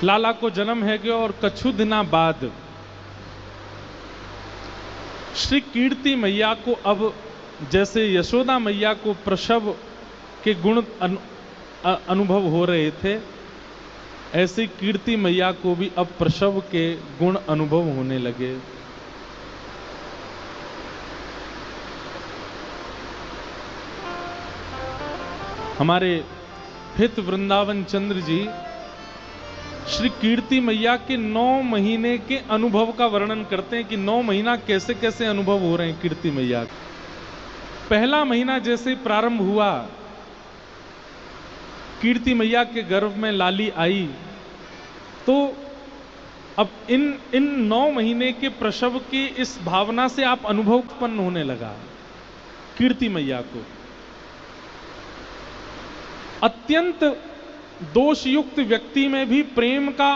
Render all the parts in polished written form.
लाला को जन्म है गयो और कछु दिना बाद श्री कीर्ति मैया को अब जैसे यशोदा मैया को प्रसव के गुण अनुभव हो रहे थे, ऐसे कीर्ति मैया को भी अब प्रसव के गुण अनुभव होने लगे। हमारे हित वृंदावन चंद्र जी श्री कीर्ति मैया के 9 महीने के अनुभव का वर्णन करते हैं कि 9 महीना कैसे कैसे अनुभव हो रहे हैं कीर्ति मैया। पहला महीना जैसे प्रारंभ हुआ, कीर्ति मैया के गर्भ में लाली आई, तो अब इन 9 महीने के प्रसव की इस भावना से आप अनुभव उत्पन्न होने लगा कीर्ति मैया को। अत्यंत दोषयुक्त व्यक्ति में भी प्रेम का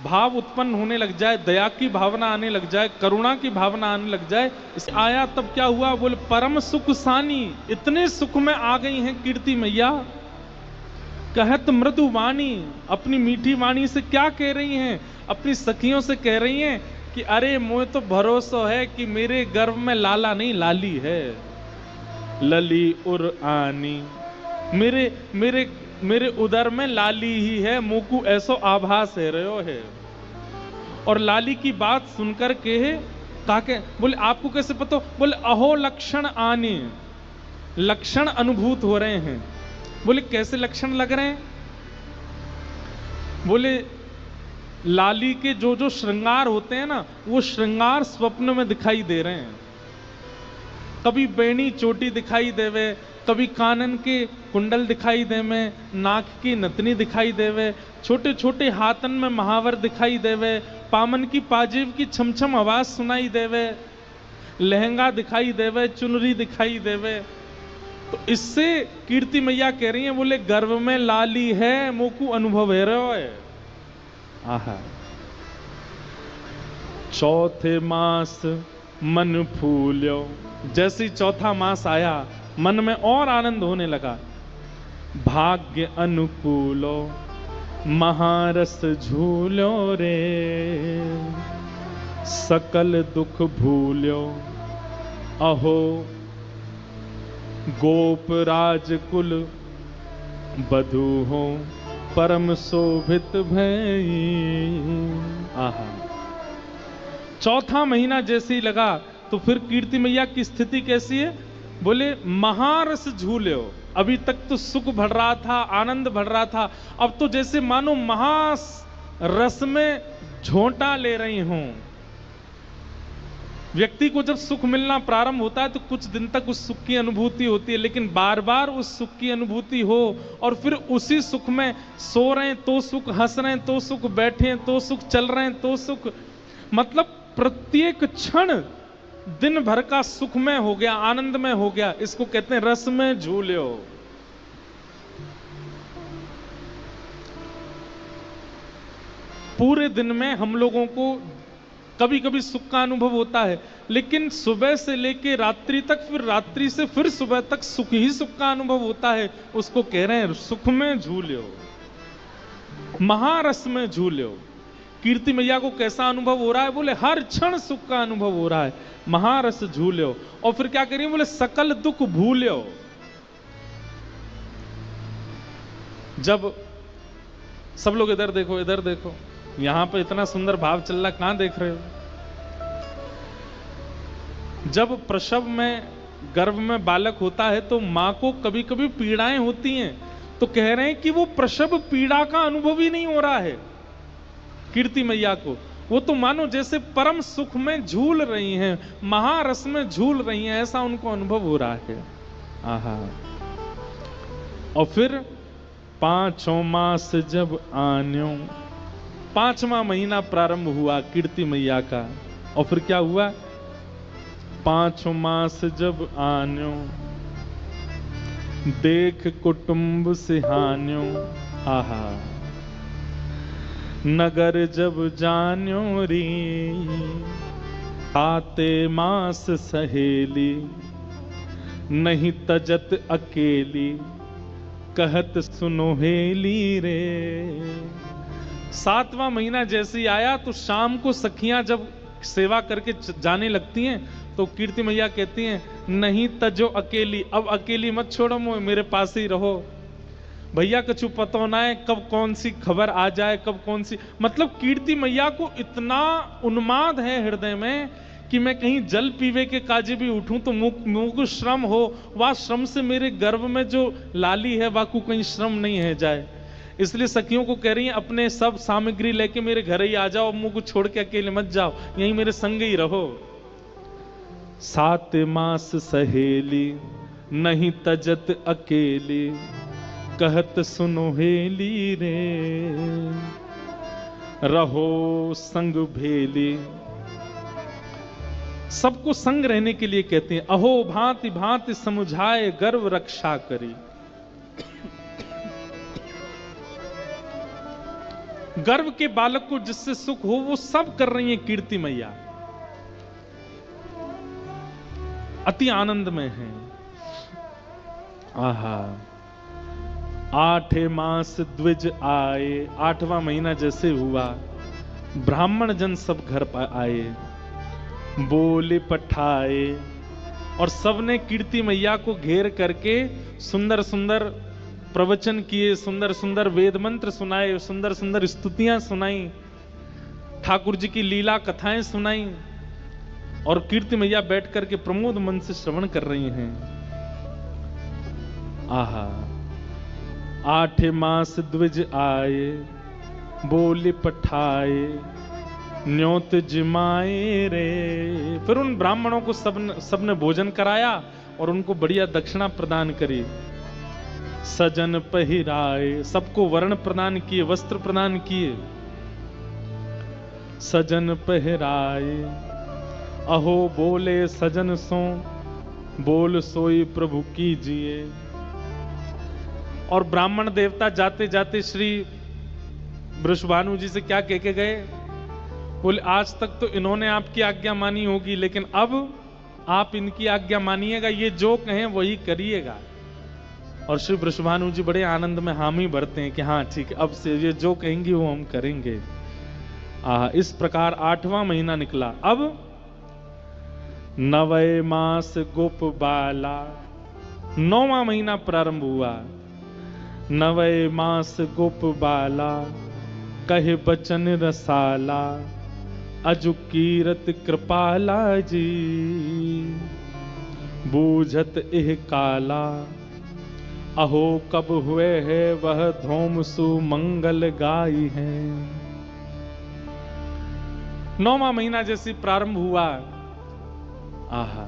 भाव उत्पन्न होने लग जाए, दया की भावना आने लग जाए, करुणा की भावना आने लग जाए। इस आया तब क्या हुआ, बोले परम सुख सानी, इतने सुख में आ गई हैं कीर्ति मैया। कहत मृदु वाणी, अपनी मीठी वाणी से क्या कह रही हैं, अपनी सखियों से कह रही हैं कि अरे मुझे तो भरोसा है कि मेरे गर्भ में लाला नहीं लाली है। लली उर आनी, मेरे उदर में लाली ही है, मुकु ऐसो आभास है रहो है। और लाली की बात सुनकर के ताके बोले आपको कैसे पता, बोले अहो लक्षण आने, लक्षण अनुभूत हो रहे हैं। बोले कैसे लक्षण लग रहे हैं, बोले लाली के जो जो श्रृंगार होते हैं ना, वो श्रृंगार स्वप्न में दिखाई दे रहे हैं। कभी बेणी चोटी दिखाई देवे, कभी कानन के कुंडल दिखाई देवे, नाक की नतनी दिखाई देवे, छोटे छोटे हाथन में महावर दिखाई देवे, पामन की पाजेब की छमछम आवाज सुनाई देवे, लहंगा दिखाई देवे, चुनरी दिखाई देवे। तो इससे कीर्ति मैया कह रही हैं, बोले गर्भ में लाली है, मोकू अनुभव है रहो है। आहा, चौथे मास मन फूल्यो, जैसे ही चौथा मास आया मन में और आनंद होने लगा। भाग्य अनुकूलो महारस झूलो रे, सकल दुख भूल्यो अहो गोप राजकुल बधू हो परम शोभित भई। आहा, चौथा महीना जैसे ही लगा तो फिर कीर्ति मैया की स्थिति कैसी है, बोले महारस झूल्यो। अभी तक तो सुख बढ़ रहा था, आनंद बढ़ रहा था, अब तो जैसे मानो महारस में झोंटा ले रही हूं। व्यक्ति को जब सुख मिलना प्रारंभ होता है तो कुछ दिन तक उस सुख की अनुभूति होती है, लेकिन बार बार उस सुख की अनुभूति हो और फिर उसी सुख में सो रहे हैं तो सुख, हंस रहे हैं तो सुख, बैठे हैं तो सुख, चल रहे हैं तो सुख, मतलब प्रत्येक क्षण दिन भर का सुखमय हो गया, आनंदमय हो गया। इसको कहते हैं रस में झूल्यो। पूरे दिन में हम लोगों को कभी कभी सुख का अनुभव होता है, लेकिन सुबह से लेके रात्रि तक, फिर रात्रि से फिर सुबह तक सुख ही सुख का अनुभव होता है। उसको कह रहे हैं सुख में झूल्यो, महारस में झूल्यो। कीर्ति मैया को कैसा अनुभव हो रहा है, बोले हर क्षण सुख का अनुभव हो रहा है, महारस झूल्यो। और फिर क्या करिए, बोले सकल दुख भूल्यो। जब सब लोग इधर देखो, इधर देखो, यहां पे इतना सुंदर भाव चल रहा, कहां देख रहे हो। जब प्रसव में गर्भ में बालक होता है तो मां को कभी कभी पीड़ाएं होती हैं, तो कह रहे हैं कि वो प्रसव पीड़ा का अनुभव ही नहीं हो रहा है कीर्ति मैया को। वो तो मानो जैसे परम सुख में झूल रही हैं, महारस में झूल रही हैं, ऐसा उनको अनुभव हो रहा है। आहा, और फिर 5 मास जब आन्यो, 5वां महीना प्रारंभ हुआ कीर्ति मैया का। और फिर क्या हुआ, 5 मास जब आन्यो, देख कुटुंब सिहान्यो। आहा, नगर जब जान्यो री, आते मास सहेली, नहीं तजत अकेली, कहत सुनो हेली रे। 7वां महीना जैसे ही आया तो शाम को सखियां जब सेवा करके जाने लगती हैं तो कीर्ति मैया कहती हैं, नहीं तजो अकेली, अब अकेली मत छोड़ो, मेरे पास ही रहो। भैया कछु पता ना है कब कौन सी खबर आ जाए, कब कौन सी, मतलब कीर्ति मैया को इतना उन्माद है हृदय में कि मैं कहीं जल पीवे के काजे भी उठूं तो मुंह को श्रम हो, वह श्रम से मेरे गर्भ में जो लाली है वह को कहीं श्रम नहीं है जाए। इसलिए सखियों को कह रही हैं, अपने सब सामग्री लेके मेरे घर ही आ जाओ, मुंह को छोड़ के अकेले मत जाओ, यहीं मेरे संग ही रहो। 7 मास सहेली नहीं तजत अकेली, कहत सुनो हेली रे, रहो संग भेली। सबको संग रहने के लिए कहते हैं। अहो भांति भांति समुझाए गर्व रक्षा करी। गर्व के बालक को जिससे सुख हो वो सब कर रही है कीर्ति मैया, अति आनंद में है। आहा, 8 मास द्विज आए, 8वां महीना जैसे हुआ ब्राह्मण जन सब घर पर आए, बोले पठाए, और सबने कीर्ति मैया को घेर करके सुंदर सुंदर प्रवचन किए, सुंदर सुंदर वेद मंत्र सुनाए, सुंदर सुंदर स्तुतियां सुनाई, ठाकुर जी की लीला कथाएं सुनाई, और कीर्ति मैया बैठ करके प्रमोद मन से श्रवण कर रही हैं। आहा, 8 मास द्विज आए, बोले पठाए, न्योत जिमाए रे। फिर उन ब्राह्मणों को सबने भोजन कराया और उनको बढ़िया दक्षिणा प्रदान करी। सजन पहिराए, सबको वर्ण प्रदान किए, वस्त्र प्रदान किए। सजन पहिराए, अहो बोले सजन सो, बोल सोई प्रभु कीजिए। और ब्राह्मण देवता जाते जाते श्री वृषभानु जी से क्या कह के गए? बोले आज तक तो इन्होंने आपकी आज्ञा मानी होगी, लेकिन अब आप इनकी आज्ञा मानिएगा, ये जो कहें वही करिएगा। और श्री वृषभानु जी बड़े आनंद में हामी भरते हैं कि हाँ ठीक है, अब से ये जो कहेंगी वो हम करेंगे। इस प्रकार 8वां महीना निकला। अब 9 मास गोप बाला, 9वां महीना प्रारंभ हुआ। 9 मास गोप बाला, कहे बचन रसाला, अजु कीरत कृपाला जी, बूझत एह काला, अहो कब हुए है वह धूम सुमंगल गाई है। 9वां महीना जैसे प्रारंभ हुआ, आहा,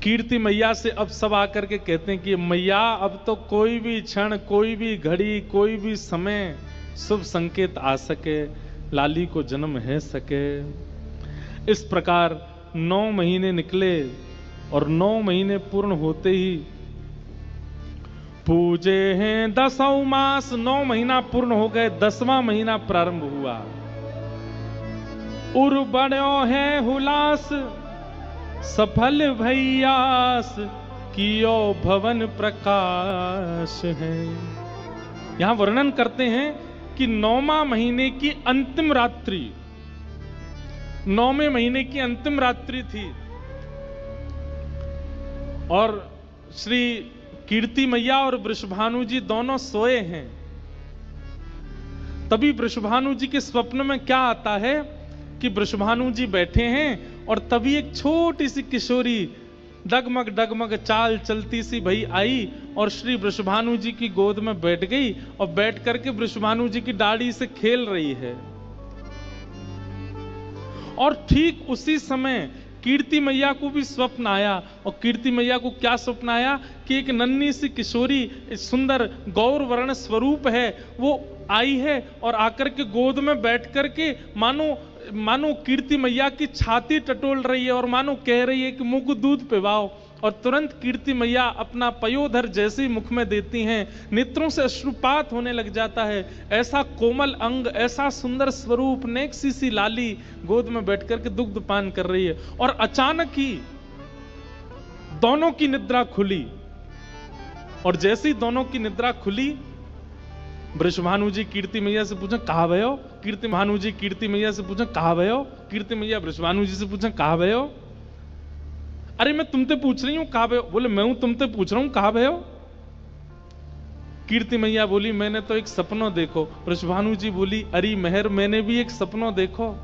कीर्ति मैया से अब सब आकर के कहते हैं कि मैया अब तो कोई भी क्षण, कोई भी घड़ी, कोई भी समय शुभ संकेत आ सके, लाली को जन्म है सके। इस प्रकार 9 महीने निकले और 9 महीने पूर्ण होते ही पूजे हैं 10 मास। 9 महीना पूर्ण हो गए, 10वां महीना प्रारंभ हुआ। उर बड़ो है हुलास, सफल भैयास, कियो भवन प्रकाश है। यहां वर्णन करते हैं कि 9वां महीने की अंतिम रात्रि, 9वें महीने की अंतिम रात्रि थी और श्री कीर्ति मैया और वृषभानु जी दोनों सोए हैं। तभी वृषभानु जी के स्वप्न में क्या आता है कि वृषभानु जी बैठे हैं और तभी एक छोटी सी किशोरी डगमग डगमग चाल चलती सी भई आई और श्री वृषभानु जी की गोद में बैठ गई और बैठ करके वृषभानु जी की दाढ़ी से खेल रही है। और ठीक उसी समय कीर्ति मैया को भी स्वप्न आया। और कीर्ति मैया को क्या स्वप्न आया कि एक नन्ही सी किशोरी, सुंदर गौर वर्ण स्वरूप है, वो आई है और आकर के गोद में बैठ करके मानो कीर्ति मैया की छाती टटोल रही है और मानो कह रही है कि मुंह को दूध पिलाओ। और तुरंत कीर्ति मैया अपना पयोधर जैसे ही मुख में देती हैं, नेत्रों से अश्रुपात होने लग जाता है। ऐसा कोमल अंग, ऐसा सुंदर स्वरूप, नेक सी लाली गोद में बैठ करके दुग्ध पान कर रही है। और अचानक ही दोनों की निद्रा खुली और जैसे ही दोनों की निद्रा खुली वृषभानु जी कीर्ति मैया से पूछा कहा भयो? कीर्ति भानु जी कीर्ति मैया से पूछा कहा भयो? कीर्ति मैया वृषभानु जी से पूछा कहा भयो? अरे मैं तुमसे पूछ रही हूं कहा भयो? बोले मैं हूं तुमसे पूछ रहा हूं कहा भयो? कीर्ति मैया बोली मैंने तो एक सपना देखो। वृषभानु जी बोली अरे मेहर मैंने भी एक सपना देखो।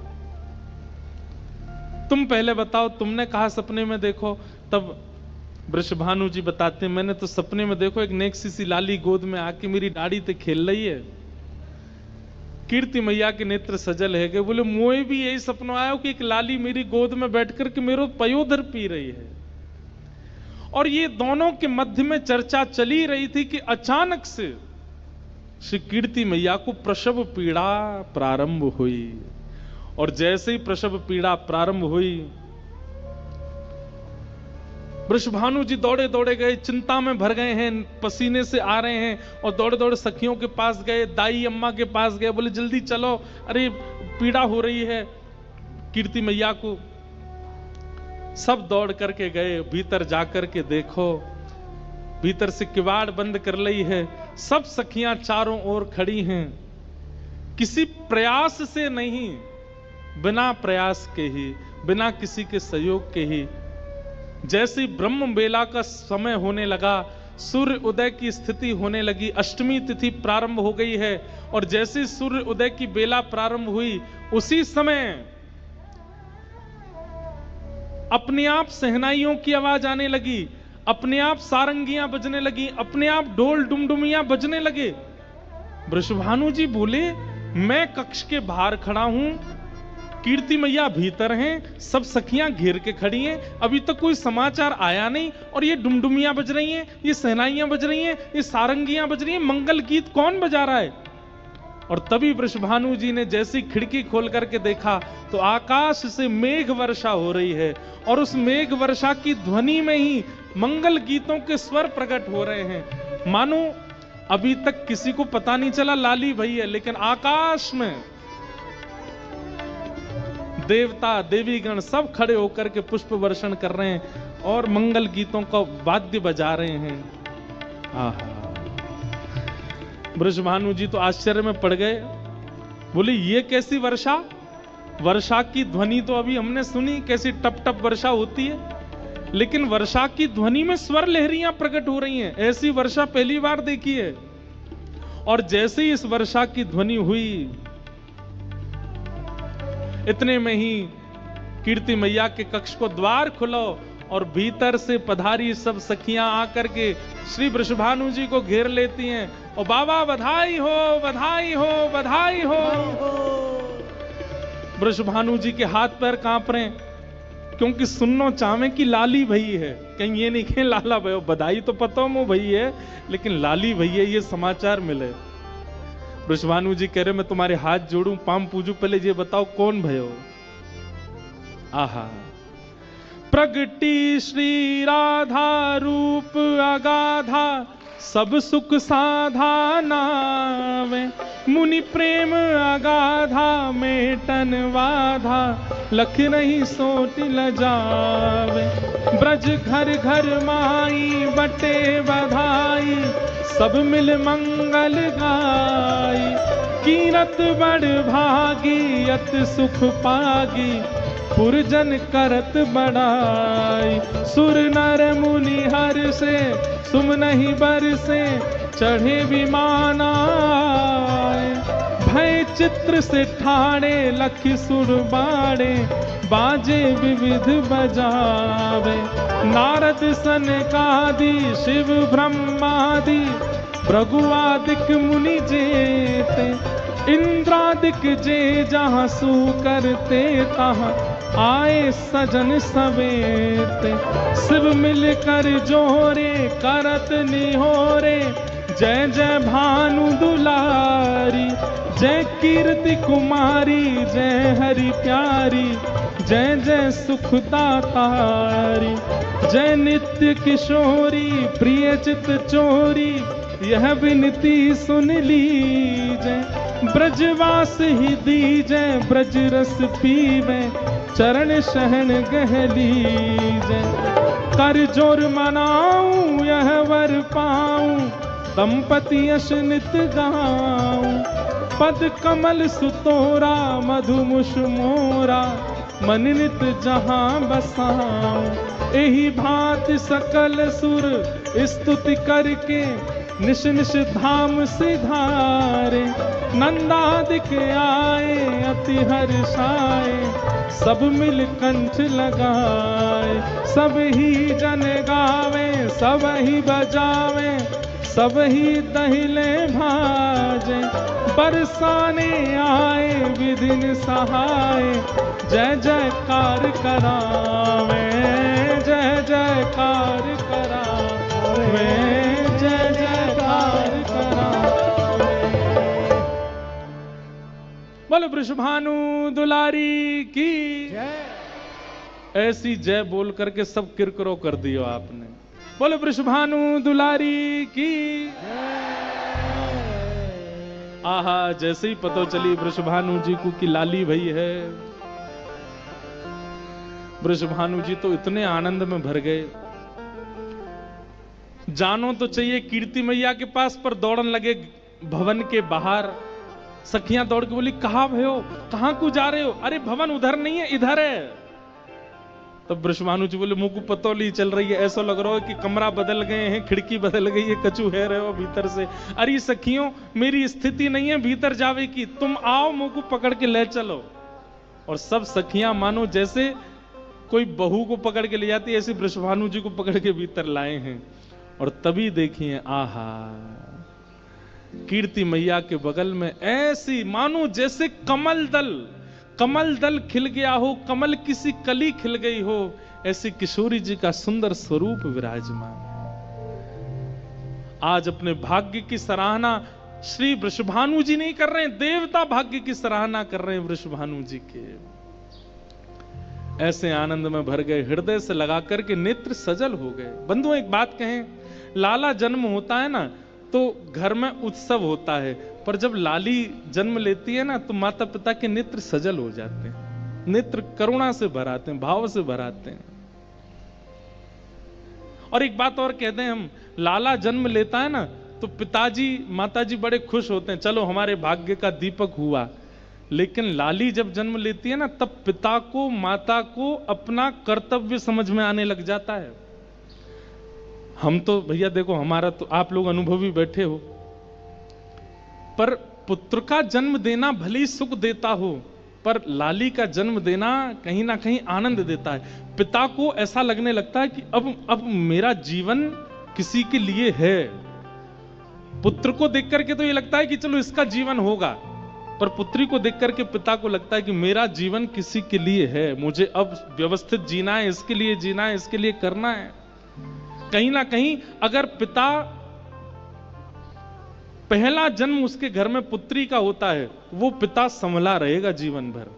तुम पहले बताओ तुमने कहा सपने में देखो? तब वृषभानु जी बताते मैंने तो सपने में देखो एक नेक्सी सी लाली गोद में आके मेरी दाढ़ी ते खेल रही है। कीर्ति मैया के नेत्र सजल है गए। बोले मोए भी यही सपना आया कि एक लाली मेरी गोद में बैठ करके मेरो पयोधर पी रही है। और ये दोनों के मध्य में चर्चा चली रही थी कि अचानक से श्री कीर्ति मैया को प्रसव पीड़ा प्रारंभ हुई। और जैसे ही प्रसव पीड़ा प्रारंभ हुई वृषभानु जी दौड़े दौड़े गए, चिंता में भर गए हैं, पसीने से आ रहे हैं और दौड़े दौड़े सखियों के पास गए, दाई अम्मा के पास गए। बोले जल्दी चलो, अरे पीड़ा हो रही है कीर्ति मैया को। सब दौड़ करके गए, भीतर जाकर के देखो भीतर से किवाड़ बंद कर ली है। सब सखियां चारों ओर खड़ी हैं, किसी प्रयास से नहीं, बिना प्रयास के ही, बिना किसी के सहयोग के ही। जैसे ब्रह्म बेला का समय होने लगा, सूर्य उदय की स्थिति होने लगी, अष्टमी तिथि प्रारंभ हो गई है। और जैसे सूर्य उदय की बेला प्रारंभ हुई उसी समय अपने आप सहनाइयों की आवाज आने लगी, अपने आप सारंगियां बजने लगी, अपने आप ढोल डुमडुमियां बजने लगे। वृषभानु जी बोले मैं कक्ष के बाहर खड़ा हूं, कीर्ति मैया भीतर हैं, सब सखियां घेर के खड़ी हैं, अभी तक कोई समाचार आया नहीं और ये डुमडुमियां बज रही हैं, ये सहनाइयां बज रही हैं, ये सारंगियां बज रही हैं, मंगल गीत कौन बजा रहा है? और तभी वृषभानु जी ने जैसी खिड़की खोल करके देखा तो आकाश से मेघ वर्षा हो रही है और उस मेघ वर्षा की ध्वनि में ही मंगल गीतों के स्वर प्रकट हो रहे हैं। मानो अभी तक किसी को पता नहीं चला लाली भई है, लेकिन आकाश में देवता देवीगण सब खड़े होकर के पुष्प वर्षण कर रहे हैं और मंगल गीतों का वाद्य बजा रहे हैं। आहा, वृषभानु जी तो आश्चर्य में पड़ गए। बोले ये कैसी वर्षा? वर्षा की ध्वनि तो अभी हमने सुनी, कैसी टप टप वर्षा होती है, लेकिन वर्षा की ध्वनि में स्वर लहरियां प्रकट हो रही हैं, ऐसी वर्षा पहली बार देखी है। और जैसे ही इस वर्षा की ध्वनि हुई इतने में ही कीर्ति मैया के कक्ष को द्वार खुलो और भीतर से पधारी सब सखियां आकर के श्री वृषभानु जी को घेर लेती हैं और बाबा बधाई हो, बधाई हो, बधाई हो। वृषभानु जी के हाथ पैर कांप रहे हैं क्योंकि सुनना चाहे कि लाली भई है, कहीं ये नहीं कहे लाला भयो। बधाई तो पता मो भई है, लेकिन लाली भई है ये समाचार मिले। वृषभानु जी कह रहे मैं तुम्हारे हाथ जोड़ूं, पाम पूजू, पहले ये बताओ कौन भयो? आहा, प्रगटी श्री राधा रूप अगाधा, सब सुख साधा नावे, मुनि प्रेम अगाधा मेटन वाधा, लख नहीं सोट लजावे। ब्रज घर घर माई बटे बधाई, सब मिल मंगल गाई, कीरत बड़ भागी अत सुख पागी, पुरजन करत बड़ाई। सुर नर मुनि हर से सुम नहीं बरसे, चढ़े विमान आए, भय चित्र से ठाणे लख सुर बाड़े, बाजे विविध बजावे। नारद सनकादि शिव ब्रह्मादि, भृगुआदिक मुनि जेते, इंद्रादिक जे जहाँ सू करते तहाँ, आए सजन सवेते। शिव मिलकर जोरे करत निहोरे, जय जय भानु दुलारी, जय कीर्ति कुमारी, जय हरि प्यारी, जय जय सुखदातारी, जय नित्य किशोरी प्रिय चित चोरी, यह विनती सुन लीजय। ब्रजवास ही दीजय, ब्रज रस पीवे, चरण शहन गह लीजय। कर जोर मनाऊं यह वर पाऊं, दंपति यश नित गाऊं, पद कमल सुतोरा मधुमुष मोरा, मन नित जहां बसाऊं। एही भांति सकल सुर स्तुति करके, निश निश धाम सिधारे, नंदादिक आए अति हर्षाए, सब मिल कंठ लगाए। सब ही जन गावे सब ही बजावे, सब ही दहिले भाजे, बरसाने आए विधिन सहाय, जय जयकार करावे, जय जयकार करावे, जय जयकार करावे। बोलो वृषभानु दुलारी की जय। ऐसी जय बोल करके सब किरकिरो कर दियो आपने। बोलो वृषभानु दुलारी की आहा, जैसे ही पता चली वृषभानु जी को कि लाली भई है, वृषभानु जी तो इतने आनंद में भर गए। जानो तो चाहिए कीर्ति मैया के पास, पर दौड़न लगे भवन के बाहर। सखियां दौड़ के बोली, कहां भयो, कहां को जा रहे हो? अरे भवन उधर नहीं है, इधर है। तब वृषभानु जी बोले, मुंह को पतौली चल रही है, ऐसा लग रहा है कि कमरा बदल गए हैं, खिड़की बदल गई है, कचू है रहे हो भीतर से। अरे सखियों, मेरी स्थिति नहीं है भीतर जावे की, तुम आओ मुंह को पकड़ के ले चलो। और सब सखियां मानो जैसे कोई बहू को पकड़ के ले जाती है, ऐसे वृषभानु जी को पकड़ के भीतर लाए हैं। और तभी देखिए, आहा, कीर्ति मैया के बगल में ऐसी मानो जैसे कमल दल खिल गया हो, कमल किसी कली खिल गई हो, ऐसी किशोरी जी का सुंदर स्वरूप विराजमान। आज अपने भाग्य की सराहना श्री वृषभानु जी नहीं कर रहे हैं, देवता भाग्य की सराहना कर रहे हैं वृषभानु जी के। ऐसे आनंद में भर गए, हृदय से लगा करके नेत्र सजल हो गए। बंधुओं, एक बात कहें, लाला जन्म होता है ना तो घर में उत्सव होता है, पर जब लाली जन्म लेती है ना तो माता पिता के नेत्र सजल हो जाते हैं, नेत्र करुणा से भर आते हैं, भाव से भर आते हैं। और एक बात और कहते हैं हम, लाला जन्म लेता है ना तो पिताजी माताजी बड़े खुश होते हैं, चलो हमारे भाग्य का दीपक हुआ। लेकिन लाली जब जन्म लेती है ना, तब पिता को माता को अपना कर्तव्य समझ में आने लग जाता है। हम तो भैया देखो, हमारा तो आप लोग अनुभवी बैठे हो, पर पुत्र का जन्म देना भले सुख देता हो, पर लाली का जन्म देना कहीं ना कहीं आनंद देता है। पिता को ऐसा लगने लगता है कि अब मेरा जीवन किसी के लिए है। पुत्र को देख करके तो ये लगता है कि चलो इसका जीवन होगा, पर पुत्री को देख करके पिता को लगता है कि मेरा जीवन किसी के लिए है, मुझे अब व्यवस्थित जीना है, इसके लिए जीना है, इसके लिए करना है। कहीं ना कहीं अगर पिता पहला जन्म उसके घर में पुत्री का होता है, वो पिता संभला रहेगा जीवन भर,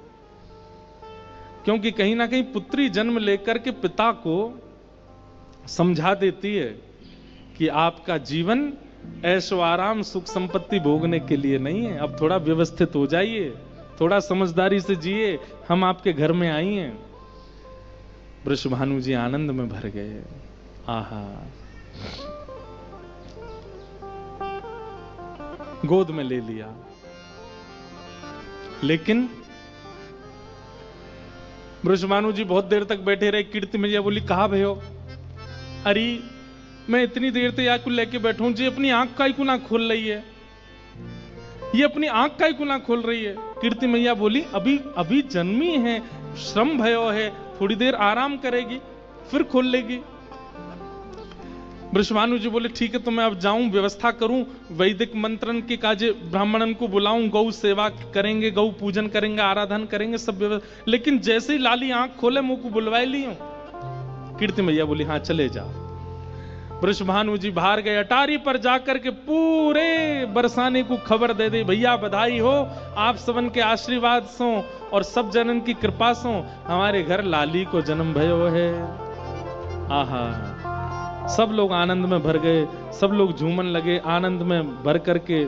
क्योंकि कहीं ना कहीं पुत्री जन्म लेकर के पिता को समझा देती है कि आपका जीवन ऐशो आराम सुख संपत्ति भोगने के लिए नहीं है, अब थोड़ा व्यवस्थित हो जाइए, थोड़ा समझदारी से जिए, हम आपके घर में आई हैं। वृषभानु जी आनंद में भर गए। आहा, गोद में ले लिया। लेकिन वृषभानु जी बहुत देर तक बैठे रहे। कीर्ति मैया बोली, कहा भयो? अरे मैं इतनी देर से याकू लेके बैठूं जी, अपनी आंख का ही क्यों ना खोल रही है, ये अपनी आंख का ही क्यों ना खोल रही है। कीर्ति मैया बोली, अभी जन्मी है, श्रम भयो है, थोड़ी देर आराम करेगी फिर खोल लेगी। वृषभानु जी बोले, ठीक है, तो मैं अब जाऊं, व्यवस्था करूं, वैदिक मंत्रन के काजे ब्राह्मणन को बुलाऊं, गौ सेवा करेंगे, गौ पूजन करेंगे, आराधन करेंगे, सब व्यवस्था। लेकिन जैसे ही लाली आंख खोले, मुंह को बुलवाई ली हूं। कीर्ति मैया बोली, हाँ चले जाओ। वृषभानु जी बाहर गए, अटारी पर जाकर के पूरे बरसाने को खबर दे दी, भैया बधाई हो, आप सबन के आशीर्वाद सो और सब जनन की कृपा सो हमारे घर लाली को जन्म भयो है। आहा, सब लोग आनंद में भर गए, सब लोग झूमन लगे, आनंद में भर करके